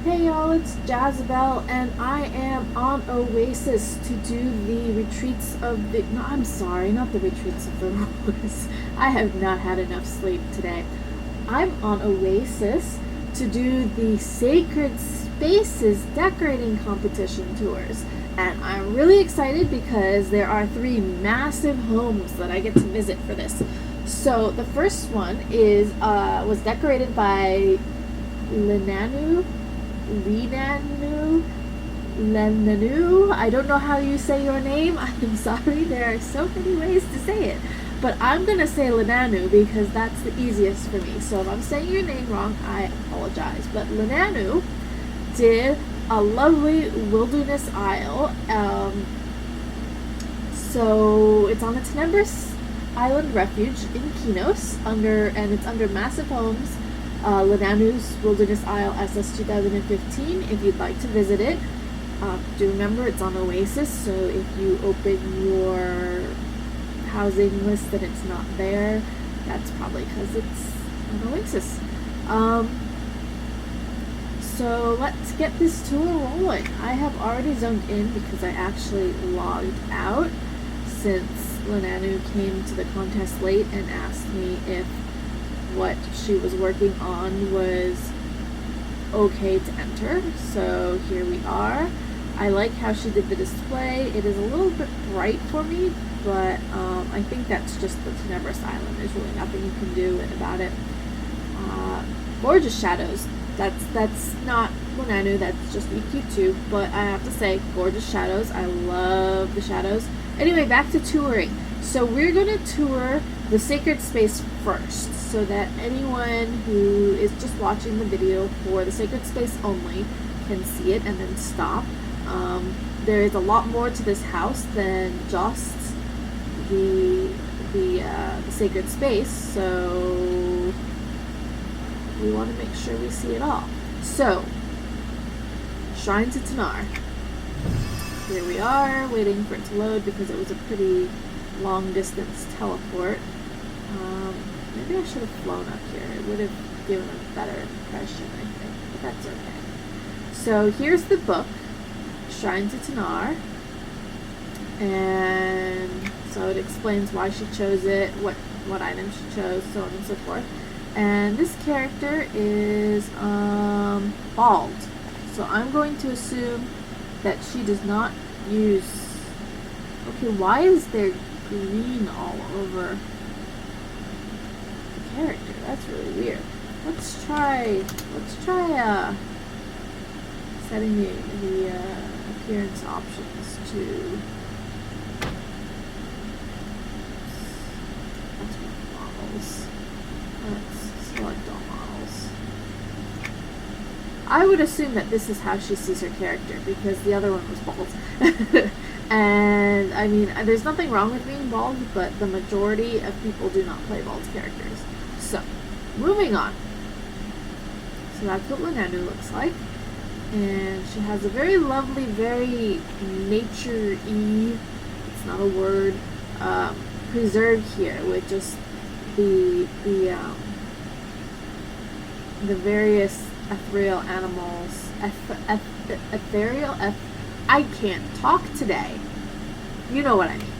Hey y'all, it's Jazabelle, and I am on Oasis to do the retreats of the. No, I'm sorry, not the retreats of the rulers. I have not had enough sleep today. I'm on Oasis to do the Sacred Spaces decorating competition tours, and I'm really excited because there are 3 massive homes that I get to visit for this. So the first one is was decorated by Lenanu. Lenanu. I don't know how you say your name. I'm sorry. There are so many ways to say it. But I'm going to say Lenanu because that's the easiest for me. So if I'm saying your name wrong, I apologize. But Lenanu did a lovely wilderness isle. So it's on the Tenebrous Island Refuge in Qeynos, and it's under Massive Homes, Lenanu's Wilderness Isle SS 2015, if you'd like to visit it. Do remember it's on Oasis, so if you open your housing list and it's not there, that's probably because it's on Oasis. So let's get this tour rolling. I have already zoned in because I actually logged out since Lenanu came to the contest late and asked me if what she was working on was okay to enter. So here we are. I like how she did the display. It is a little bit bright for me, but I think that's just the Tenebrous Island. There's really nothing you can do about it. Gorgeous shadows. That's not Lenanu, that's just EQ2, but I have to say, gorgeous shadows. I love the shadows. Anyway, back to touring. So we're going to tour the sacred space first, so that anyone who is just watching the video for the sacred space only can see it and then stop. There is a lot more to this house than just the sacred space, so we want to make sure we see it all. So, Shrine to Tanar. Here we are, waiting for it to load because it was a pretty long distance teleport. Maybe I should have flown up here. It would have given a better impression, I think, but that's okay. So here's the book, Shrine to Tanar, and so it explains why she chose it, what items she chose, so on and so forth. And this character is bald, so I'm going to assume that she does not use. Okay, why is there green all over the character? That's really weird. Let's try setting the appearance options to models. Let's select all models. I would assume that this is how she sees her character because the other one was bald. And I mean, there's nothing wrong with being bald, but the majority of people do not play bald characters. So, moving on. So that's what Lenanu looks like. And she has a very lovely, very nature-y, it's not a word, preserve here with just the various ethereal animals, I can't talk today. You know what I mean.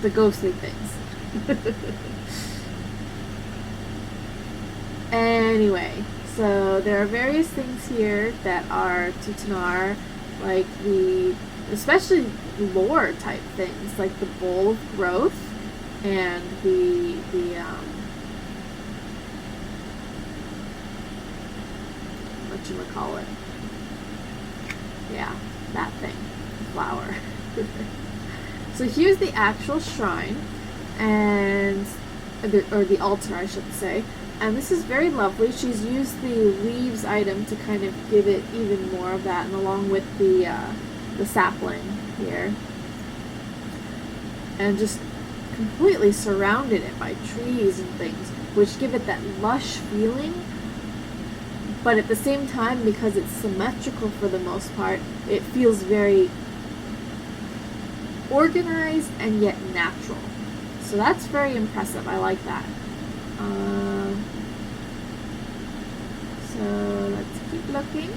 The ghostly things. Anyway, so there are various things here that are to Tanar, like especially lore type things, like the bowl of growth and the whatchamacallit. Yeah, that thing. Flower. So here's the actual shrine, and or the altar, I should say. And this is very lovely. She's used the leaves item to kind of give it even more of that, and along with the sapling here. And just completely surrounded it by trees and things, which give it that lush feeling. But at the same time, because it's symmetrical for the most part, it feels very organized and yet natural. So that's very impressive. I like that. So let's keep looking.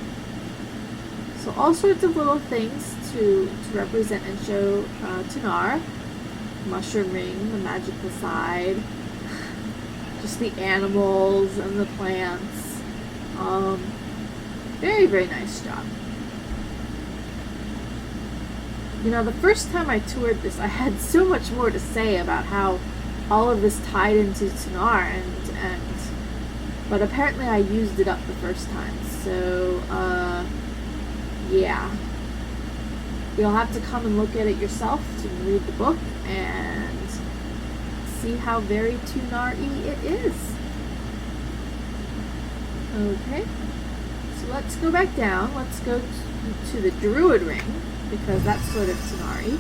So all sorts of little things to represent and show Tanar. Mushroom ring, the magical side, just the animals and the plants. Very, very nice job. You know, the first time I toured this, I had so much more to say about how all of this tied into Tanar, but apparently I used it up the first time. So, yeah. You'll have to come and look at it yourself to read the book and see how very Tanar-y it is. Okay, so let's go back down. Let's go to the Druid ring, because that's sort of Tanar-y.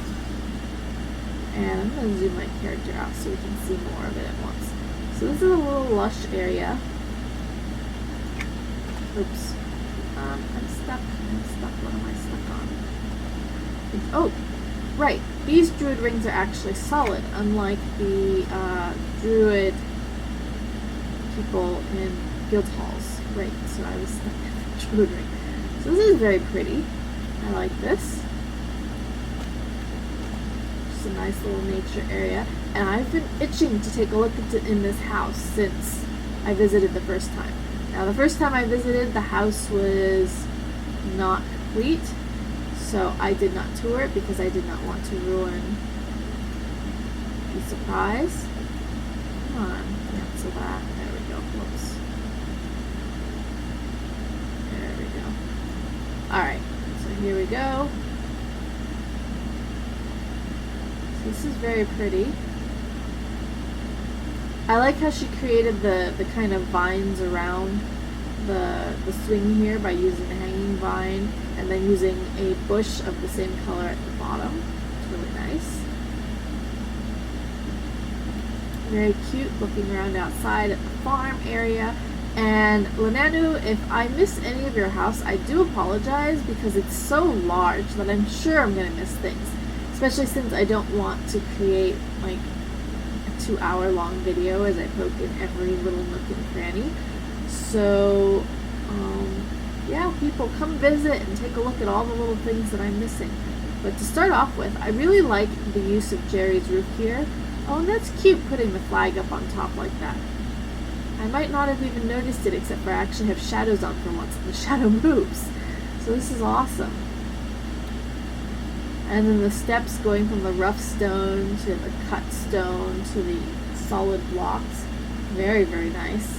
And I'm going to zoom my character out so we can see more of it at once. So this is a little lush area. Oops. I'm stuck. What am I stuck on? Oh, right. These Druid rings are actually solid, unlike the Druid people in guild halls. Right, so I was stuck in the Druid ring. So this is very pretty. I like this. Just a nice little nature area. And I've been itching to take a look in this house since I visited the first time. Now, the first time I visited, the house was not complete. So I did not tour it because I did not want to ruin the surprise. Come on, cancel that. There we go. Whoops. There we go. Alright, so here we go. So this is very pretty. I like how she created the kind of vines around the swing here by using the hanging vine and then using a bush of the same color at the bottom. It's really nice. Very cute looking around outside at the farm area. And Lenanu, if I miss any of your house, I do apologize because it's so large that I'm sure I'm going to miss things. Especially since I don't want to create like a 2-hour-long video as I poke in every little nook and cranny. So, yeah, people come visit and take a look at all the little things that I'm missing. But to start off with, I really like the use of Jerry's roof here. Oh, and that's cute, putting the flag up on top like that. I might not have even noticed it, except for I actually have shadows on for once, and the shadow moves. So this is awesome. And then the steps going from the rough stone to the cut stone to the solid blocks. Very, very nice.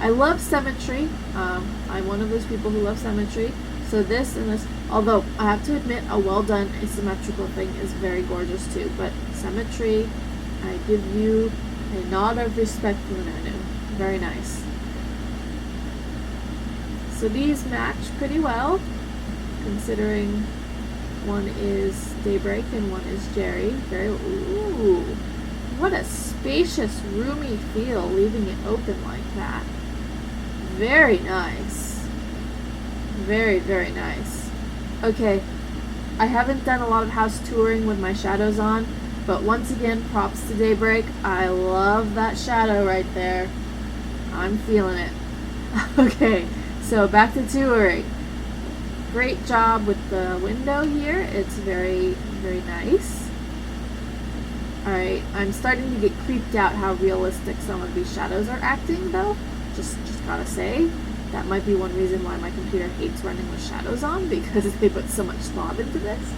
I love symmetry. I'm one of those people who love symmetry. So this and this, although I have to admit a well done asymmetrical thing is very gorgeous too. But symmetry, I give you a nod of respect, Lenanu. Very nice. So these match pretty well, considering one is Daybreak and one is Jerry. Very, ooh, what a spacious, roomy feel, leaving it open like that. Very nice. Very, very nice. Okay, I haven't done a lot of house touring with my shadows on, but once again, props to Daybreak. I love that shadow right there. I'm feeling it. Okay, so back to touring. Great job with the window here. It's very, very nice. Alright, I'm starting to get creeped out how realistic some of these shadows are acting though. Just gotta say, that might be one reason why my computer hates running with shadows on, because they put so much thought into this.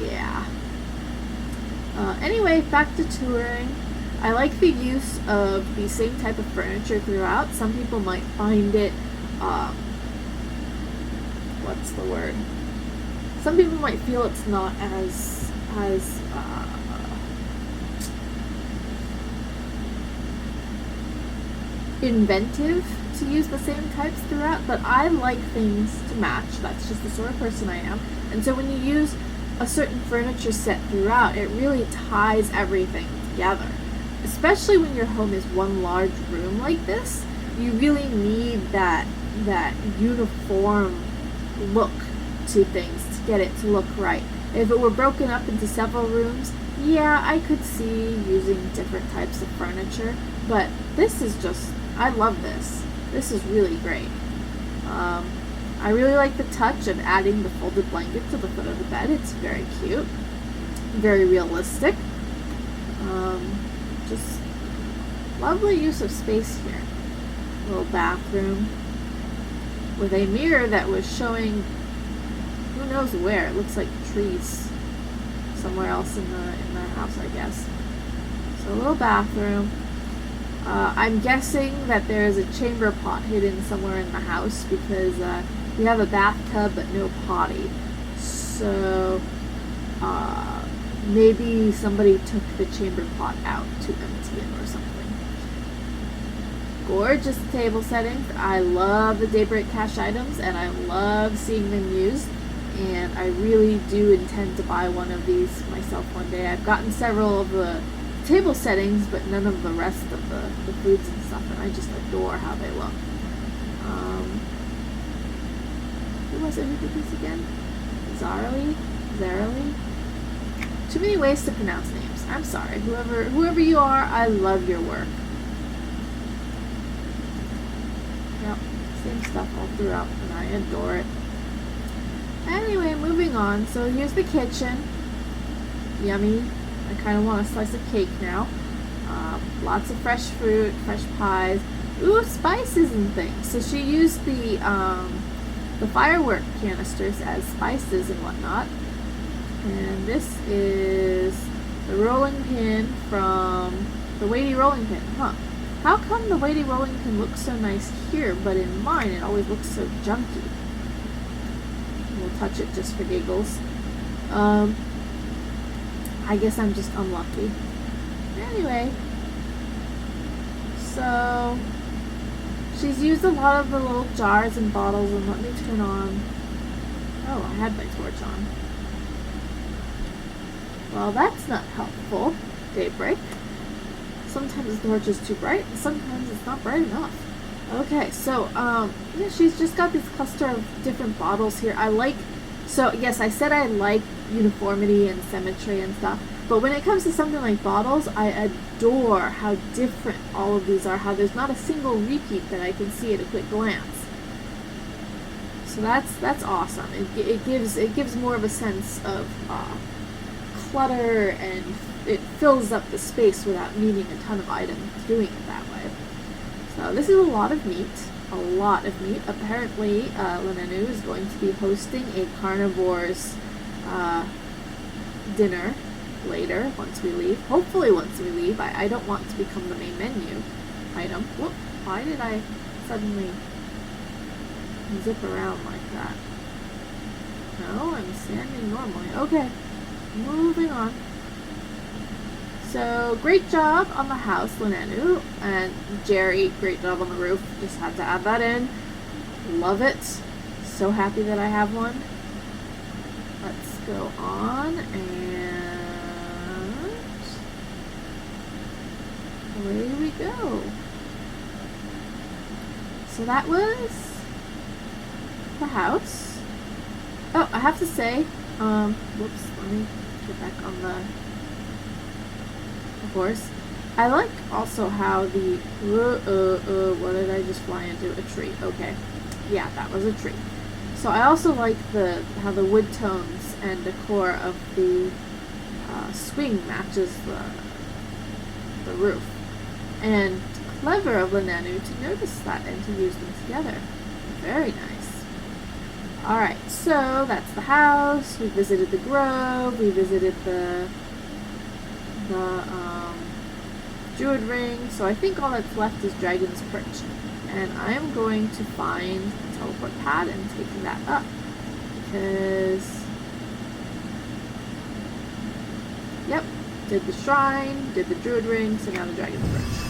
Yeah. Anyway, back to touring. I like the use of the same type of furniture throughout. Some people might find it, what's the word? Some people might feel it's not as inventive to use the same types throughout, but I like things to match. That's just the sort of person I am. And so when you use a certain furniture set throughout, it really ties everything together. Especially when your home is one large room like this, you really need that uniform look to things to get it to look right. If it were broken up into several rooms, yeah, I could see using different types of furniture, but this is just, I love this. This is really great. I really like the touch of adding the folded blanket to the foot of the bed. It's very cute, very realistic. Just lovely use of space here. Little bathroom with a mirror that was showing who knows where. It looks like trees somewhere else in the house, I guess. So a little bathroom. I'm guessing that there is a chamber pot hidden somewhere in the house because we have a bathtub but no potty. So maybe somebody took the chamber pot out to empty it or something. Gorgeous table settings. I love the Daybreak cash items and I love seeing them used. And I really do intend to buy one of these myself one day. I've gotten several of the table settings, but none of the rest of the foods and stuff, and I just adore how they look. Who was it who did this again? Zarely? Too many ways to pronounce names. I'm sorry. Whoever you are, I love your work. Yep, same stuff all throughout, and I adore it. Anyway, moving on. So here's the kitchen. Yummy. I kind of want a slice of cake now. Lots of fresh fruit, fresh pies. Ooh, spices and things. So she used the firework canisters as spices and whatnot. And this is the rolling pin from the weighty rolling pin. Huh. How come the weighty rolling pin looks so nice here, but in mine it always looks so junky? We'll touch it just for giggles. I guess I'm just unlucky. Anyway, so she's used a lot of the little jars and bottles, and let me turn on. Oh, I had my torch on. Well, that's not helpful, Daybreak. Sometimes the torch is too bright, and sometimes it's not bright enough. Okay, so, yeah, she's just got this cluster of different bottles here. So, yes, I said I like uniformity and symmetry and stuff, but when it comes to something like bottles, I adore how different all of these are, how there's not a single repeat that I can see at a quick glance. So that's awesome. It gives more of a sense of clutter, and it fills up the space without needing a ton of items doing it that way. So this is a lot of meat. Apparently, Lenanu is going to be hosting a carnivore's dinner later once we leave. Hopefully once we leave. I don't want to become the main menu item. Whoop, why did I suddenly zip around like that? No, I'm standing normally. Okay, moving on. So, great job on the house, Lenanu, and Jerry, great job on the roof. Just had to add that in. Love it. So happy that I have one. Let's go on, and away we go. So that was the house. Oh, I have to say, whoops, let me get back on the horse. I like also how the what did I just fly into? A tree. Okay, yeah, that was a tree. So I also like how the wood tones and decor of the swing matches the roof. And clever of Lenanu to notice that and to use them together. Very nice. Alright, so that's the house. We visited the grove. We visited the Druid ring. So I think all that's left is Dragon's Perch. And I am going to find the teleport pad and take that up. Because, yep, did the shrine, did the Druid ring, so now the Dragon's Perch.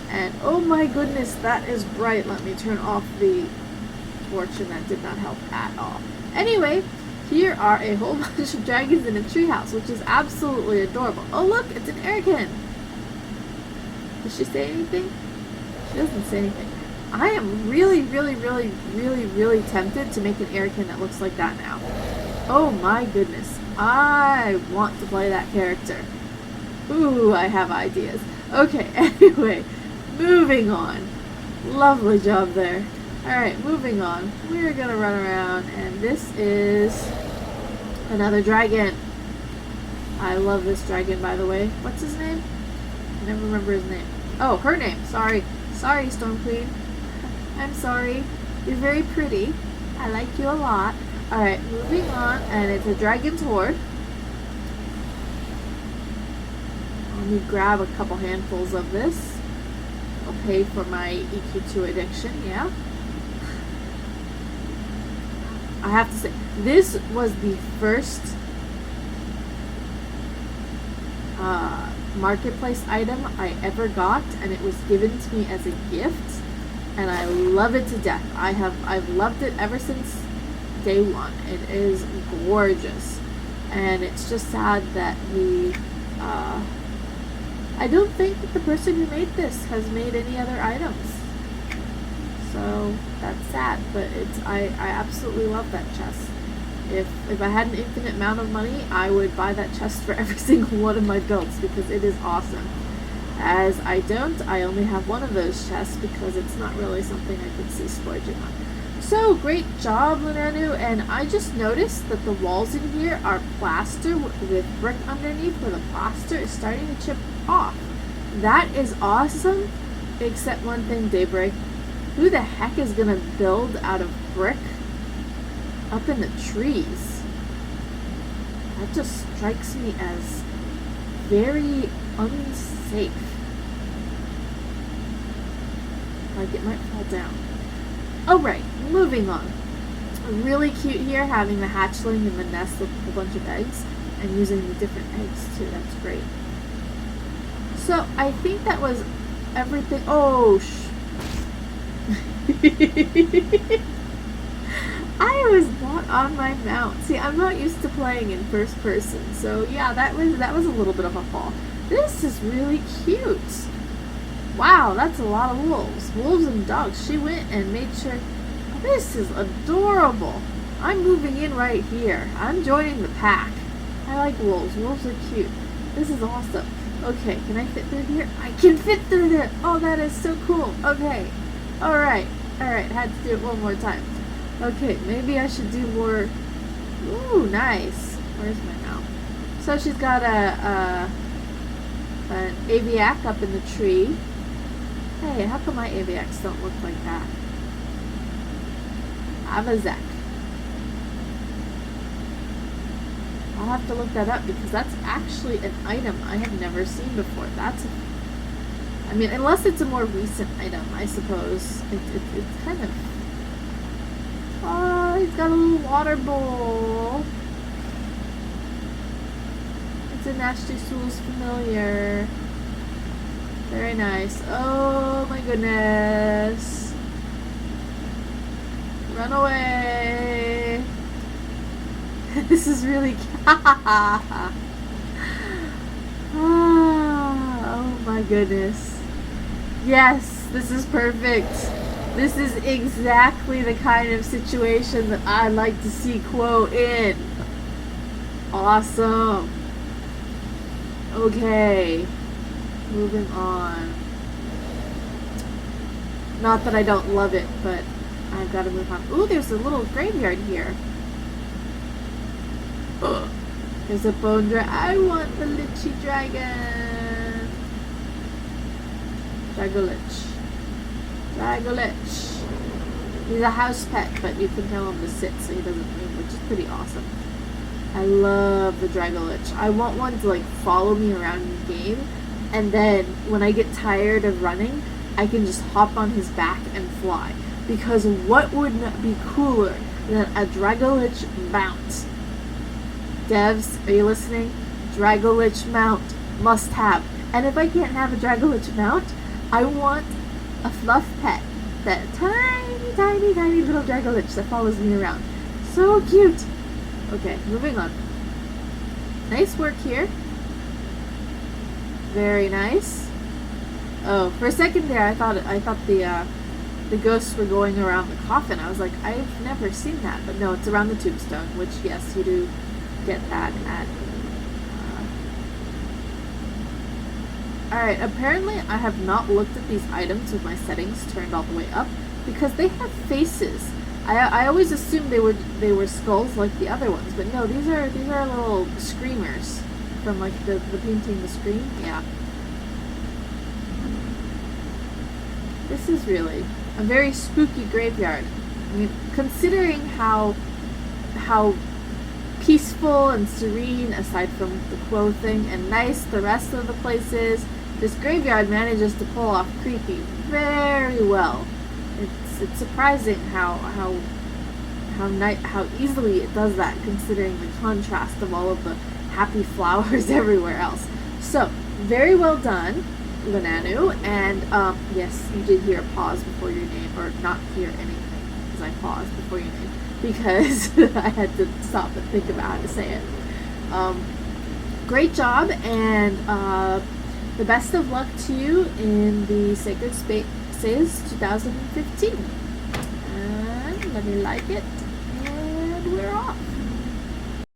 And oh my goodness, that is bright. Let me turn off the torch, and that did not help at all. Anyway, here are a whole bunch of dragons in a treehouse, which is absolutely adorable. Oh look, it's an Airkin. Does she say anything? She doesn't say anything. I am really tempted to make an Airkin that looks like that now. Oh my goodness. I want to play that character. Ooh, I have ideas. Okay, anyway, moving on. Lovely job there. Alright, moving on. We're gonna run around, and this is another dragon. I love this dragon, by the way. What's his name? I never remember his name. Oh, her name. Sorry. Sorry, Storm Queen. I'm sorry. You're very pretty. I like you a lot. Alright, moving on, and it's a dragon's horde. Let me grab a couple handfuls of this. I'll pay for my EQ2 addiction, yeah. I have to say, this was the first marketplace item I ever got, and it was given to me as a gift, and I love it to death. I've loved it ever since day one. It is gorgeous, and it's just sad that I don't think that the person who made this has made any other items. So that's sad, but I absolutely love that chest. If I had an infinite amount of money, I would buy that chest for every single one of my builds because it is awesome. As I don't, I only have one of those chests because it's not really something I could see splurging on. So great job, Lenanu, and I just noticed that the walls in here are plaster with brick underneath where the plaster is starting to chip off. That is awesome, except one thing, Daybreak. Who the heck is gonna build out of brick up in the trees? That just strikes me as very unsafe. Like it might fall down. Alright, moving on. Really cute here, having the hatchling in the nest with a bunch of eggs and using the different eggs too. That's great. So I think that was everything. Oh, I was not on my mount. See, I'm not used to playing in first person, so yeah, that was a little bit of a fall. This is really cute. Wow, that's a lot of wolves. Wolves and dogs. She went and made sure. This is adorable. I'm moving in right here. I'm joining the pack. I like wolves. Wolves are cute. This is awesome. Okay, can I fit through here? I can fit through there. Oh, that is so cool. Okay. Alright. Alright, had to do it one more time. Okay, maybe I should do more. Ooh, nice. Where's my mount? So she's got an aviac up in the tree. Hey, how come my aviacs don't look like that? Avazak. I'll have to look that up because that's actually an item I have never seen before. I mean, unless it's a more recent item, I suppose. It's kind of... Oh, he's got a little water bowl. It's a Nasty Souls familiar. Very nice. Oh my goodness. Run away. This is really oh my goodness. Yes, this is perfect. This is exactly the kind of situation that I like to see Quo in. Awesome. Okay. Moving on. Not that I don't love it, but I've got to move on. Ooh, there's a little graveyard here. Ugh. There's a bone dragon. I want the Lichy dragon. Dragolich. Dragolich. He's a house pet, but you can tell him to sit so he doesn't move, which is pretty awesome. I love the Dragolich. I want one to like follow me around in the game, and then when I get tired of running, I can just hop on his back and fly. Because what would be cooler than a Dragolich mount? Devs, are you listening? Dragolich mount. Must have. And if I can't have a Dragolich mount, I want a fluff pet. That tiny, tiny, tiny little Dragolich that follows me around. So cute. Okay, moving on. Nice work here. Very nice. Oh, for a second there, I thought the ghosts were going around the coffin. I was like, I've never seen that, but no, it's around the tombstone. Which, yes, you do get that at. Alright, apparently I have not looked at these items with my settings turned all the way up because they have faces. I always assumed they were skulls like the other ones, but no, these are little screamers from like the painting the scream. Yeah. This is really a very spooky graveyard. I mean, considering how peaceful and serene, aside from the quo thing, and nice the rest of the place is, this graveyard manages to pull off creepy very well. It's surprising how easily it does that, considering the contrast of all of the happy flowers everywhere else. So, very well done, Lenanu, and yes, you did hear a pause before your name, or not hear anything, because I paused before your name, because I had to stop and think about how to say it. Great job, and the best of luck to you in the Sacred Spaces 2015. And let me like it.